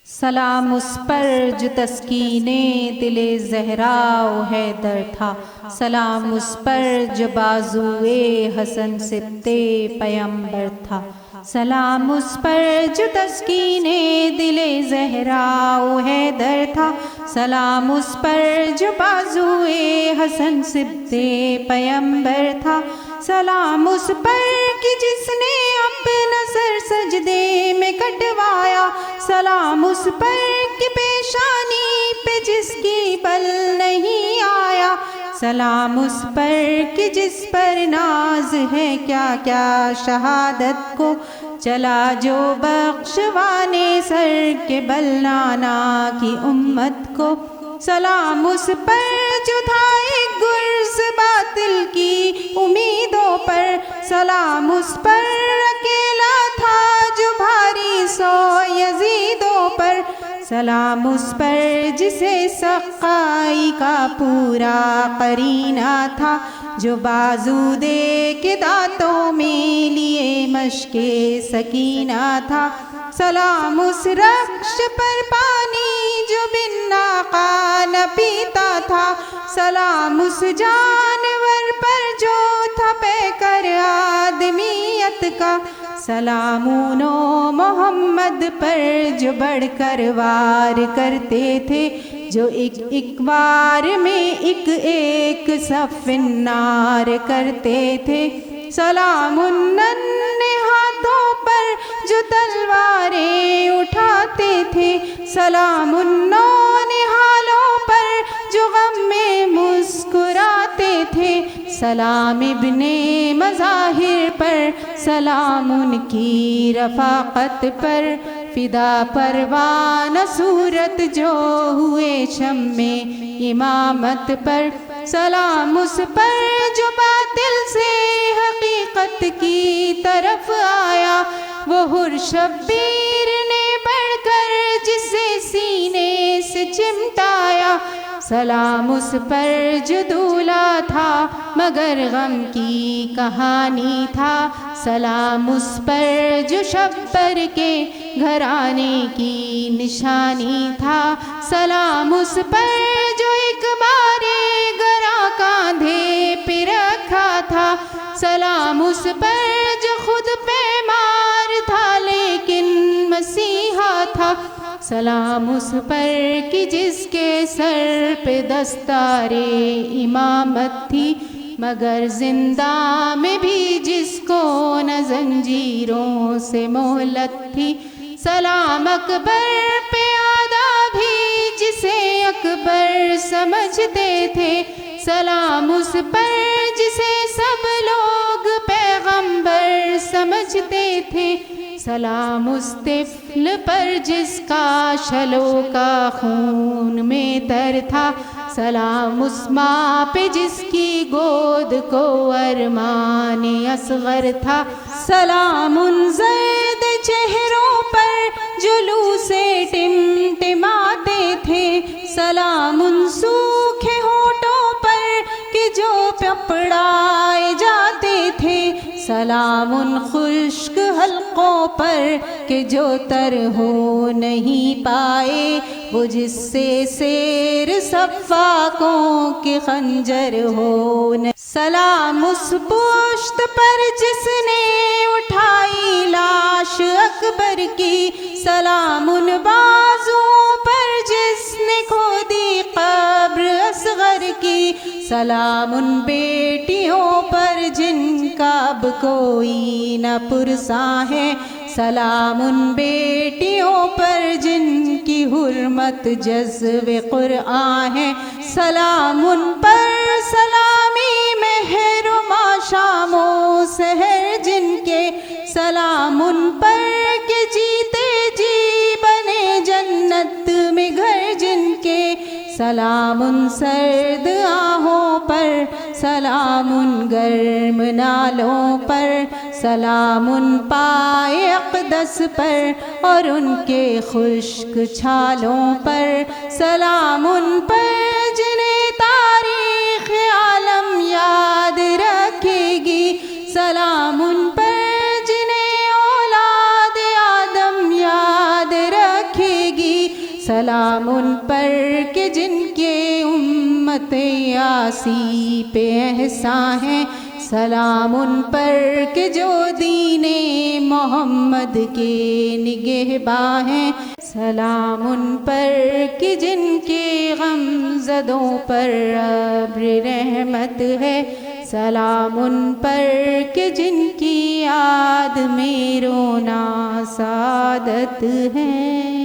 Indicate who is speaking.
Speaker 1: سلام اس پر جو تسکین دل زہرا و حیدر تھا، سلام اس پر جو بازوئے حسن سبط پیمبر تھا، سلام اس پر جو تسکین دل زہرا و حیدر تھا، سلام اس پر جو بازوئے حسن سبط پیمبر تھا، سلام اس پر کہ جس نے اپنا سر سجدے میں کٹوایا، سلام اس پر کہ پیشانی پہ جس کی بل نہیں آیا، سلام اس پر کہ جس پر ناز ہے کیا کیا شہادت کو، چلا جو بخشوانے سر کے بل نانا کی امت کو، سلام اس پر جو تھا ایک گرز باطل کی امیدوں پر، سلام اس پر اکیلا تھا جو بھاری سو یزیدوں پر، سلام اس پر جسے سقائی کا پورا قرینہ تھا، جو بازو دے کے دانتوں میں لیے مشق سکینہ تھا، سلام اس رخش پر پانی جو بن ناقہ نہ پیتا تھا، سلام اس جانور پر جو تھا پیکر آدمیت کا، سلام انو محمد پر جو بڑھ کر وار کرتے تھے، جو ایک وار میں ایک صف نار کرتے تھے، سلام ان ننھے ہاتھوں پر جو تلواریں اٹھاتے تھے، سلام ان نونہالوں پر جو غم میں مسکراتے تھے، سلام ابن مظاہر پر، سلام ان کی رفاقت پر، فدا پروانہ صورت جو ہوئے شمع امامت پر، سلام اس پر جو باطل سے حقیقت کی طرف آیا، وہ حر شبیر نے بڑھ کر جسے سینے سے چمٹایا، سلام اس پر جو دولہا تھا مگر غم کی کہانی تھا، سلام اس پر جو شبر کے گھرانے کی نشانی تھا، سلام اس پر جو ایک بار گراں کاندھے پہ رکھا تھا، سلام اس پر جو خود پیمار تھا لیکن مسیحا تھا، سلام اس پر کہ جس کے سر پہ دستار امامت تھی، مگر زندہ میں بھی جس کو نہ زنجیروں سے مہلت تھی، سلام اکبر پہ آدھا بھی جسے اکبر سمجھتے تھے، سلام اس پر جسے سب لوگ پیغمبر سمجھتے تھے، سلام اس طفل پر جس کا شلو کا خون میں تر تھا، سلام اس ماں پہ جس کی گود کو ارمان اصغر تھا، سلام ان زرد چہروں پر جو لو سے ٹمٹماتے تھے، سلام ان سوکھے ہونٹوں پر کہ جو پپڑائے جاتے تھے، سلام ان خشک حلقوں پر کہ جو تر ہو نہیں پائے، وہ جس سے سیر سفاکوں کے خنجر ہو، سلام اس پشت پر جس نے اٹھائی لاش اکبر کی، سلام ان بازوؤں پر جس نے کھودی قبر اصغر کی، سلام ان بیٹیوں پر جن کا اب کوئی نہ پرساں ہے، سلام ان بیٹیوں پر جن کی حرمت جذب قرآن ہے، سلام ان پر سلامی مہر و شام و سحر جن کے، سلام ان پر کہ جیتے جی بنے جنت میں گھر جن کے، سلام ان سرد آہوں پر، سلام ان گرم نالوں پر، سلام ان پائے اقدس پر اور ان کے خشک چھالوں پر، سلام ان پر جنہیں تاریخ عالم یاد رکھے گی، سلام ان پر جنہیں اولاد آدم یاد رکھے گی، سلام ان پر کہ جن کے امت یاسی پہ احسان ہے، سلام ان پر کہ جو دین محمد کے نگہباں ہیں، سلام ان پر کہ جن کے غم زدوں پر ابر رحمت ہے، سلام ان پر کہ جن کی یاد میں رونا سعادت ہے۔